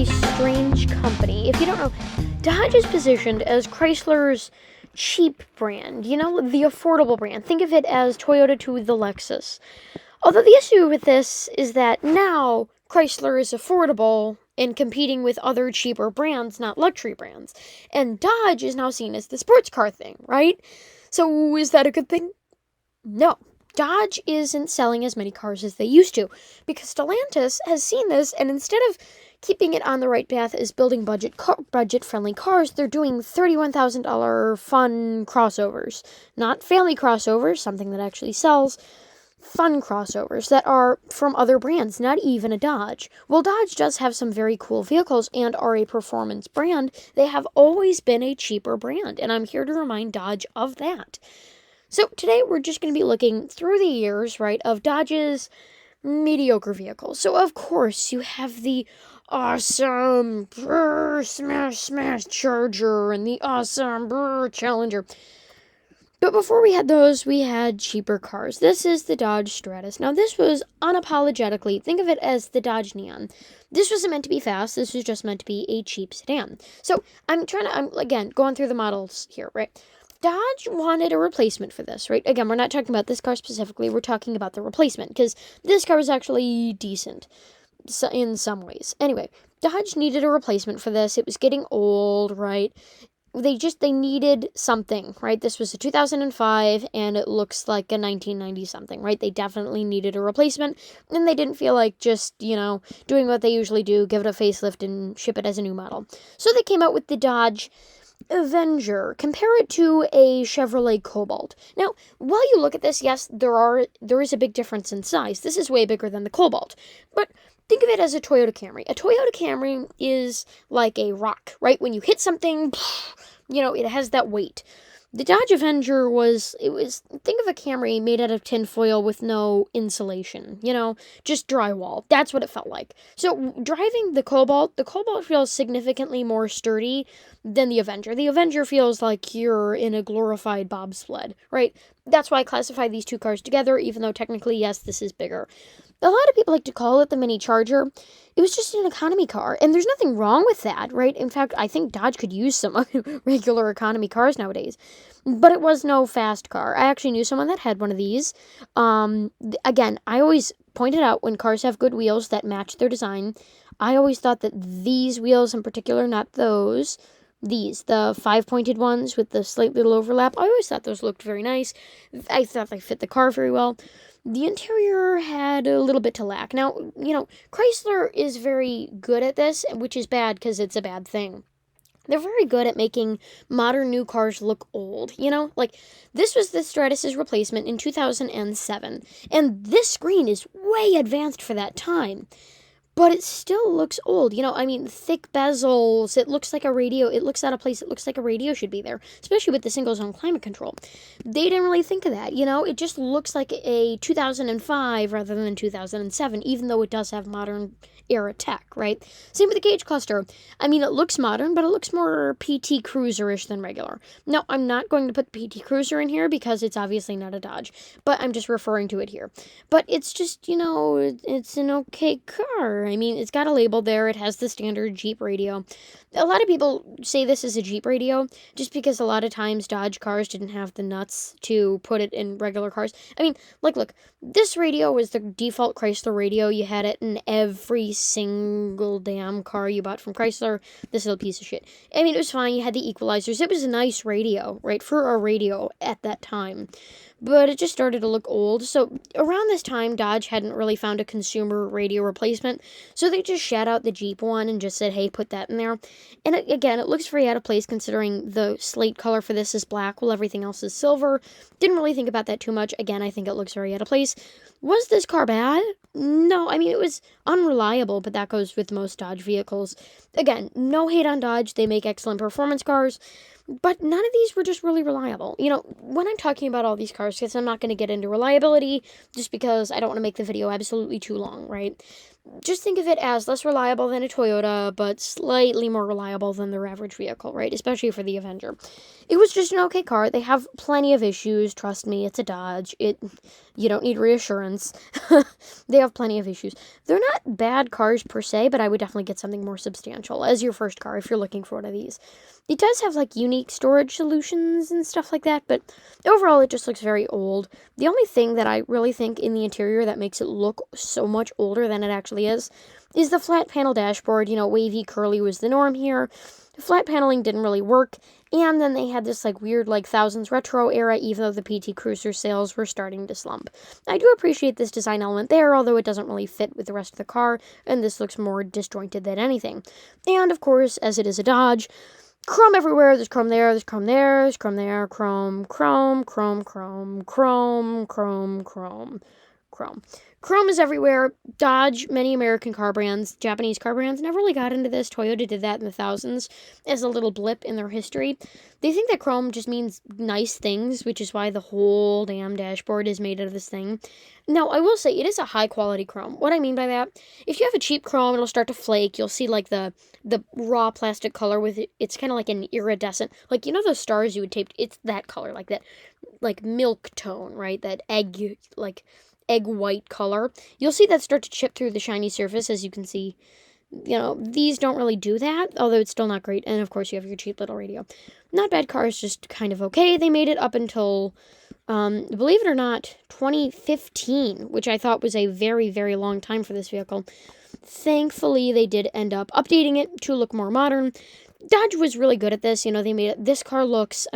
a strange company. If you don't know, Dodge is positioned as Chrysler's cheap brand, the affordable brand. Think of it as Toyota to the Lexus. Although the issue with this is that now Chrysler is affordable and competing with other cheaper brands, not luxury brands. And Dodge is now seen as the sports car thing, right? So is that a good thing? No. Dodge isn't selling as many cars as they used to because Stellantis has seen this, and instead of keeping it on the right path as building budget-friendly cars, they're doing $31,000 fun crossovers. Not family crossovers, something that actually sells, fun crossovers that are from other brands, not even a Dodge. Well, Dodge does have some very cool vehicles and are a performance brand. They have always been a cheaper brand, and I'm here to remind Dodge of that. So today we're just going to be looking through the years, right, of Dodge's mediocre vehicles. So of course you have the awesome smash Charger and the awesome Challenger. But before we had those, we had cheaper cars. This is the Dodge Stratus. Now this was unapologetically, think of it as the Dodge Neon. This wasn't meant to be fast, this was just meant to be a cheap sedan. So I'm again, going through the models here, right? Dodge wanted a replacement for this, right? Again, we're not talking about this car specifically, we're talking about the replacement, because this car was actually decent in some ways. Anyway, Dodge needed a replacement for this. It was getting old, right? They needed something, right? This was a 2005, and it looks like a 1990 something, right? They definitely needed a replacement, and they didn't feel like just, doing what they usually do, give it a facelift and ship it as a new model. So they came out with the Dodge Avenger. Compare it to a Chevrolet Cobalt. Now, while you look at this, yes, there is a big difference in size. This is way bigger than the Cobalt. But think of it as a Toyota Camry. A Toyota Camry is like a rock, right? When you hit something, it has that weight. The Dodge Avenger think of a Camry made out of tinfoil with no insulation, just drywall. That's what it felt like. So driving the Cobalt feels significantly more sturdy than the Avenger. The Avenger feels like you're in a glorified bobsled, right? That's why I classify these two cars together, even though technically, yes, this is bigger. A lot of people like to call it the Mini Charger. It was just an economy car, and there's nothing wrong with that, right? In fact, I think Dodge could use some regular economy cars nowadays. But it was no fast car. I actually knew someone that had one of these. Again, I always pointed out when cars have good wheels that match their design. I always thought that these wheels in particular, not those, the 5-pointed ones with the slight little overlap, I always thought those looked very nice. I thought they fit the car very well. The interior had a little bit to lack. Now, Chrysler is very good at this, which is bad because it's a bad thing. They're very good at making modern new cars look old, Like, this was the Stratus's replacement in 2007, and this screen is way advanced for that time. But it still looks old, thick bezels, it looks like a radio, it looks out of place, it looks like a radio should be there, especially with the single-zone climate control. They didn't really think of that, it just looks like a 2005 rather than 2007, even though it does have modern era tech, right? Same with the gauge cluster. It looks modern, but it looks more PT Cruiser-ish than regular. Now, I'm not going to put the PT Cruiser in here because it's obviously not a Dodge, but I'm just referring to it here. But it's just, it's an okay car. It's got a label there. It has the standard Jeep radio. A lot of people say this is a Jeep radio just because a lot of times Dodge cars didn't have the nuts to put it in regular cars. Look, this radio was the default Chrysler radio. You had it in every single damn car you bought from Chrysler. This little piece of shit. It was fine. You had the equalizers. It was a nice radio, right, for a radio at that time. But it just started to look old. So around this time, Dodge hadn't really found a consumer radio replacement. So they just shat out the Jeep one and just said, hey, put that in there. And again, it looks very out of place considering the slate color for this is black while everything else is silver. Didn't really think about that too much. Again, I think it looks very out of place. Was this car bad? No, it was unreliable, but that goes with most Dodge vehicles. Again, no hate on Dodge. They make excellent performance cars. But none of these were just really reliable. When I'm talking about all these cars, because I'm not going to get into reliability, just because I don't want to make the video absolutely too long, right? just think of it as less reliable than a Toyota, but slightly more reliable than their average vehicle, right? Especially for the Avenger. It was just an okay car. They have plenty of issues. Trust me, it's a Dodge. You don't need reassurance. They have plenty of issues. They're not bad cars per se, but I would definitely get something more substantial as your first car if you're looking for one of these. It does have like unique storage solutions and stuff like that, but overall it just looks very old. The only thing that I really think in the interior that makes it look so much older than it actually is the flat panel dashboard. Wavy curly was the norm here. Flat paneling didn't really work, and then they had this like weird like thousands retro era, even though the PT Cruiser sales were starting to slump. I do appreciate this design element there, although it doesn't really fit with the rest of the car, and this looks more disjointed than anything. And of course, as it is a Dodge, chrome everywhere. There's chrome there, there's chrome there, there's chrome there, chrome, chrome, chrome, chrome, chrome, chrome, chrome, chrome. Chrome is everywhere. Dodge, many American car brands, Japanese car brands never really got into this. Toyota did that in the thousands as a little blip in their history. They think that chrome just means nice things, which is why the whole damn dashboard is made out of this thing. Now, I will say, it is a high-quality chrome. What I mean by that, if you have a cheap chrome, it'll start to flake. You'll see, like, the raw plastic color with it. It's kind of like an iridescent, like, those stars you would tape? It's that color, like that, like, milk tone, right? That egg, like, egg white color. You'll see that start to chip through the shiny surface, as you can see. These don't really do that, although it's still not great. And, of course, you have your cheap little radio. Not bad cars, just kind of okay. They made it up until, believe it or not, 2015, which I thought was a very, very long time for this vehicle. Thankfully, they did end up updating it to look more modern. Dodge was really good at this. They made it. This car looks,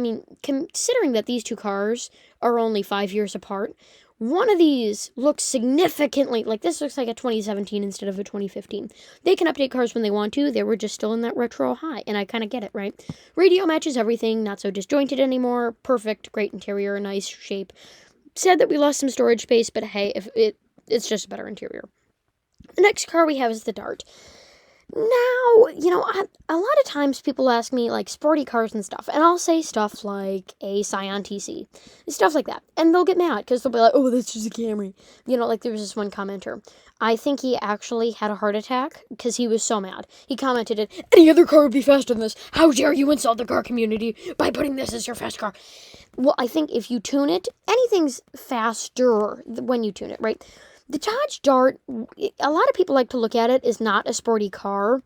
considering that these two cars are only 5 years apart, one of these looks significantly, like this looks like a 2017 instead of a 2015. They can update cars when they want to. They were just still in that retro high, and I kind of get it, right? Radio matches everything, not so disjointed anymore. Perfect, great interior, nice shape. Sad that we lost some storage space, but hey, it's just a better interior. The next car we have is the Dart. Now, a lot of times people ask me, like, sporty cars and stuff, and I'll say stuff like a Scion TC, stuff like that, and they'll get mad, because they'll be like, oh, that's just a Camry. Like, there was this one commenter. I think he actually had a heart attack, because he was so mad. He commented it, any other car would be faster than this. How dare you insult the car community by putting this as your fast car? Well, I think if you tune it, anything's faster when you tune it, right? The Dodge Dart, a lot of people like to look at it as not a sporty car.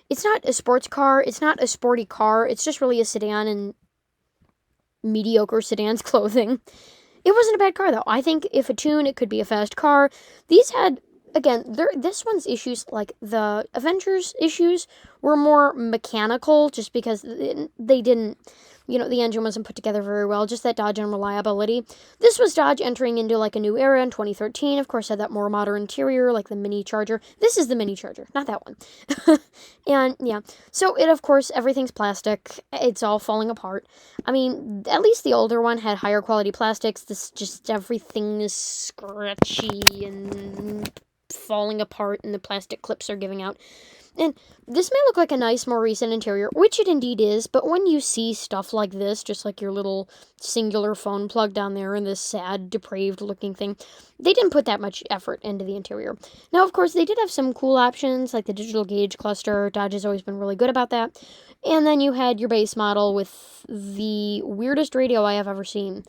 It's not a sports car. It's not a sporty car. It's just really a sedan in mediocre sedan's clothing. It wasn't a bad car, though. I think if a tune, it could be a fast car. These had, again, this one's issues, like the Avenger's issues, were more mechanical just because they didn't, the engine wasn't put together very well, just that Dodge unreliability. This was Dodge entering into like a new era in 2013, of course, had that more modern interior, like the Mini Charger. This is the Mini Charger, not that one. And yeah, so of course, everything's plastic. It's all falling apart. At least the older one had higher quality plastics. This just, everything is scratchy and falling apart, and the plastic clips are giving out. And this may look like a nice, more recent interior, which it indeed is, but when you see stuff like this, just like your little singular phone plug down there and this sad, depraved-looking thing, they didn't put that much effort into the interior. Now, of course, they did have some cool options, like the digital gauge cluster. Dodge has always been really good about that. And then you had your base model with the weirdest radio I have ever seen.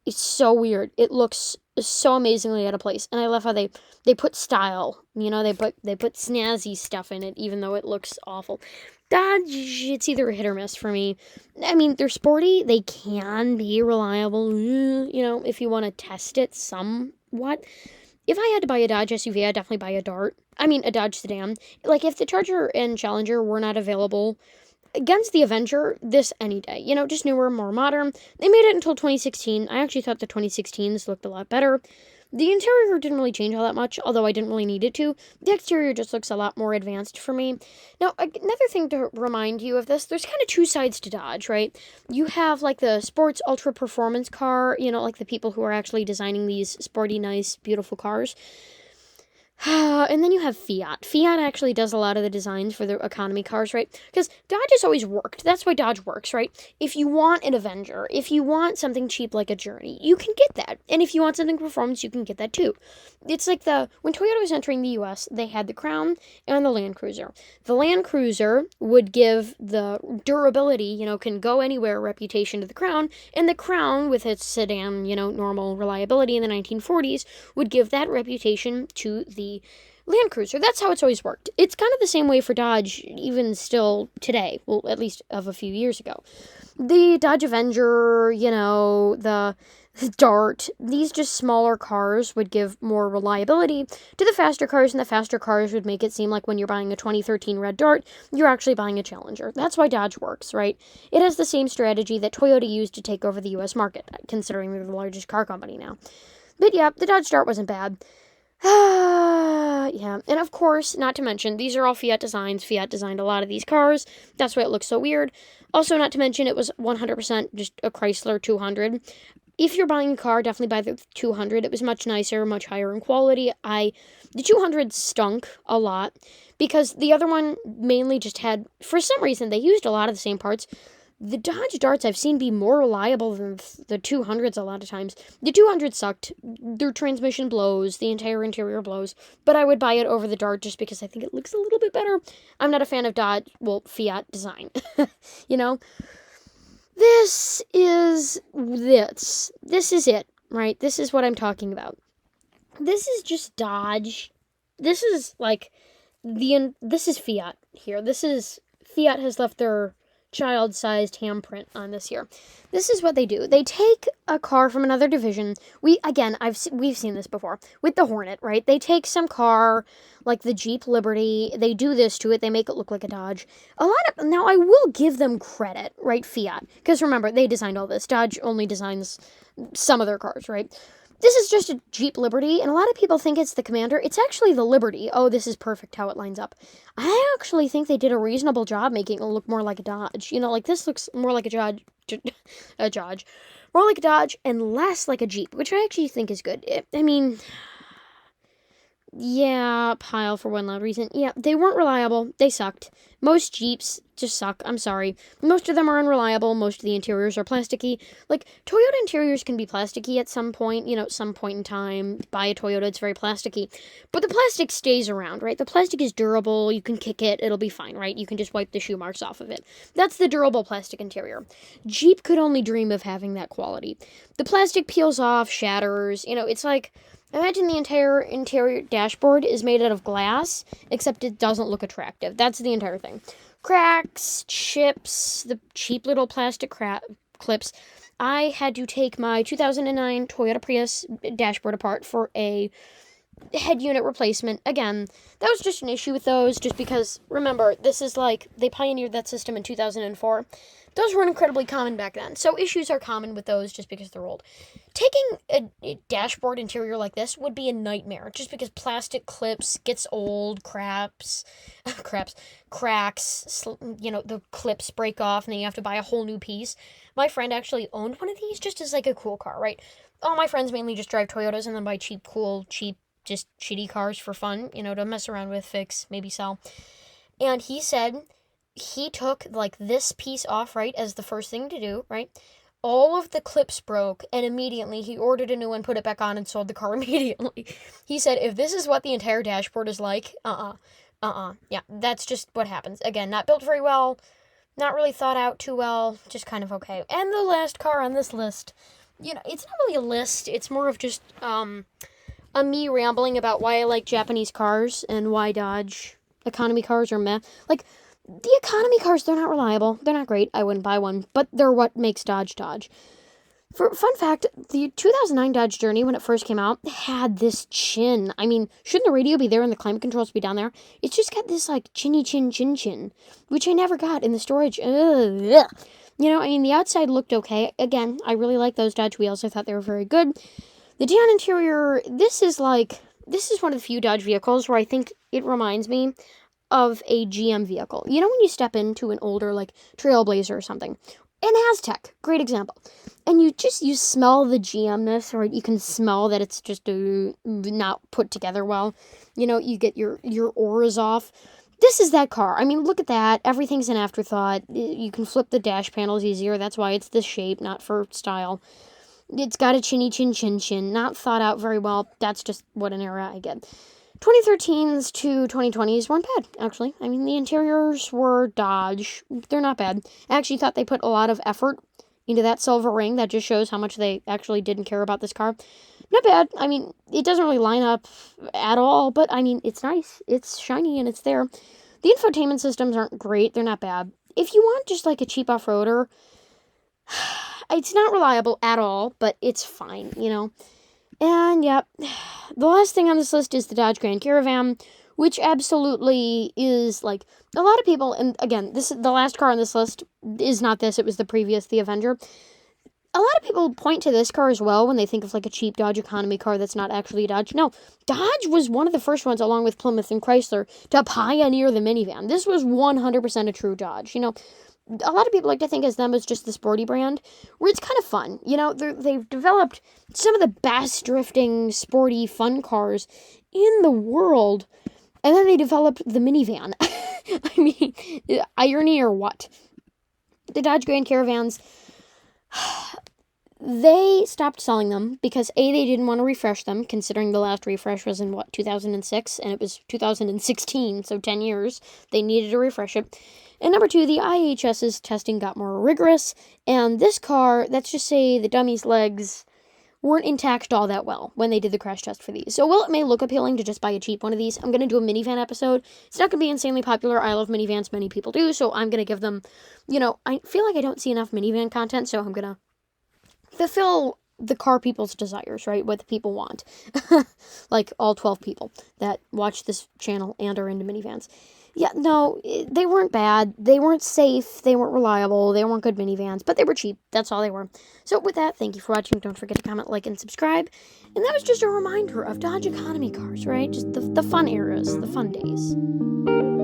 It's so weird. It looks so amazingly out of place. And I love how they put style. They put snazzy stuff in it, even though it looks awful. Dodge, it's either a hit or miss for me. They're sporty. They can be reliable, if you want to test it somewhat. If I had to buy a Dodge SUV, I'd definitely buy a Dart. A Dodge sedan. Like, if the Charger and Challenger were not available against the Avenger, this any day. Just newer, more modern. They made it until 2016. I actually thought the 2016s looked a lot better. The interior didn't really change all that much, although I didn't really need it to. The exterior just looks a lot more advanced for me. Now, another thing to remind you of this, there's kind of two sides to Dodge, right? You have, like, the sports ultra performance car, like the people who are actually designing these sporty, nice, beautiful cars. And then you have Fiat. Fiat actually does a lot of the designs for the economy cars, right? Because Dodge has always worked. That's why Dodge works, right? If you want an Avenger, if you want something cheap like a Journey, you can get that. And if you want something performance, you can get that too. It's like when Toyota was entering the US, they had the Crown and the Land Cruiser. The Land Cruiser would give the durability, can go anywhere reputation to the Crown, and the Crown, with its sedan, normal reliability in the 1940s, would give that reputation to the Land Cruiser. That's how it's always worked. It's kind of the same way for Dodge, even still today. Well, at least of a few years ago. The Dodge Avenger, the Dart, these just smaller cars would give more reliability to the faster cars, and the faster cars would make it seem like when you're buying a 2013 red Dart, you're actually buying a Challenger. That's why Dodge works, right? It has the same strategy that Toyota used to take over the US market, considering they're the largest car company now. But yeah, the Dodge Dart wasn't bad. Yeah, and of course, not to mention, these are all Fiat designs. Fiat designed a lot of these cars. That's why it looks so weird. Also, not to mention, it was 100% just a Chrysler 200. If you're buying a car, definitely buy the 200. It was much nicer, much higher in quality. The 200 stunk a lot because the other one mainly just had, for some reason, they used a lot of the same parts. The Dodge Darts I've seen be more reliable than the 200s a lot of times. The 200 sucked. Their transmission blows. The entire interior blows. But I would buy it over the Dart just because I think it looks a little bit better. I'm not a fan of Fiat design. This is it, right? This is what I'm talking about. This is just Dodge. This is this is Fiat here. Fiat has left their child-sized handprint on this here. This is what they do. They take a car from another division. We've seen this before with the Hornet, right? They take some car like the Jeep Liberty. They do this to it. They make it look like a Dodge. Now I will give them credit, right? Fiat, because remember they designed all this. Dodge only designs some of their cars, right? This is just a Jeep Liberty, and a lot of people think it's the Commander. It's actually the Liberty. Oh, this is perfect how it lines up. I actually think they did a reasonable job making it look more like a Dodge. This looks more like more like a Dodge and less like a Jeep, which I actually think is good. Yeah, pile for one loud reason. Yeah, they weren't reliable. They sucked. Most Jeeps just suck. I'm sorry. Most of them are unreliable. Most of the interiors are plasticky. Toyota interiors can be plasticky at some point, some point in time. Buy a Toyota, it's very plasticky. But the plastic stays around, right? The plastic is durable. You can kick it. It'll be fine, right? You can just wipe the shoe marks off of it. That's the durable plastic interior. Jeep could only dream of having that quality. The plastic peels off, shatters. It's like... Imagine the entire interior dashboard is made out of glass, except it doesn't look attractive. That's the entire thing. Cracks, chips, the cheap little plastic clips. I had to take my 2009 Toyota Prius dashboard apart for a head unit replacement. Again, that was just an issue with those, just because, remember, this is they pioneered that system in 2004. Those weren't incredibly common back then, so issues are common with those just because they're old. Taking a dashboard interior like this would be a nightmare, just because plastic clips gets old, cracks, the clips break off, and then you have to buy a whole new piece. My friend actually owned one of these just as a cool car, right? All my friends mainly just drive Toyotas and then buy cheap, just shitty cars for fun, to mess around with, fix, maybe sell. And he said he took this piece off, right, as the first thing to do, right? All of the clips broke, and immediately he ordered a new one, put it back on, and sold the car immediately. He said, if this is what the entire dashboard is like, yeah, that's just what happens. Again, not built very well, not really thought out too well, just kind of okay. And the last car on this list, it's not really a list, it's more of just, me rambling about why I like Japanese cars and why Dodge economy cars are meh. The economy cars, they're not reliable. They're not great. I wouldn't buy one. But they're what makes Dodge Dodge. For fun fact, the 2009 Dodge Journey, when it first came out, had this chin. Shouldn't the radio be there and the climate controls be down there? It's just got this, chinny chin, which I never got in the storage. The outside looked okay. Again, I really like those Dodge wheels. I thought they were very good. The down interior, this is one of the few Dodge vehicles where I think it reminds me of a GM vehicle. When you step into an older, Trailblazer or something, And Aztec, great example. And you smell the GMness, or you can smell that it's just not put together well. You get your auras off. This is that car. I mean, look at that. Everything's an afterthought. You can flip the dash panels easier. That's why it's this shape, not for style. It's got a chinny chin chin chin. Not thought out very well. That's just what an era I get. 2013s to 2020s weren't bad, actually. I mean, the interiors were Dodge. They're not bad. I actually thought they put a lot of effort into that silver ring. That just shows how much they actually didn't care about this car. Not bad. I mean, it doesn't really line up at all, but I mean, it's nice. It's shiny and it's there. The infotainment systems aren't great. They're not bad. If you want just like a cheap off-roader, it's not reliable at all, but it's fine, And yep, the last thing on this list is the Dodge Grand Caravan, which absolutely is like a lot of people. And again, the last car on this list is not this. It was the previous, the Avenger. A lot of people point to this car as well when they think of like a cheap Dodge economy car that's not actually a Dodge. No, Dodge was one of the first ones, along with Plymouth and Chrysler, to pioneer the minivan. This was 100% a true Dodge. A lot of people like to think of them as just the sporty brand, where it's kind of fun. They've developed some of the best drifting, sporty, fun cars in the world, and then they developed the minivan. I mean, irony or what? The Dodge Grand Caravans, they stopped selling them because A, they didn't want to refresh them, considering the last refresh was in 2006, and it was 2016, so 10 years. They needed to refresh it. And number two, the IHS's testing got more rigorous, and this car, let's just say the dummy's legs weren't intact all that well when they did the crash test for these. So while it may look appealing to just buy a cheap one of these, I'm going to do a minivan episode. It's not going to be insanely popular. I love minivans. Many people do, so I'm going to give them, I feel like I don't see enough minivan content, so I'm going to fulfill the car people's desires, right? What the people want. Like all 12 people that watch this channel and are into minivans. Yeah, no, they weren't bad. They weren't safe. They weren't reliable. They weren't good minivans, but they were cheap. That's all they were. So with that, thank you for watching. Don't forget to comment, like, and subscribe. And that was just a reminder of Dodge economy cars, right? Just the fun eras, the fun days.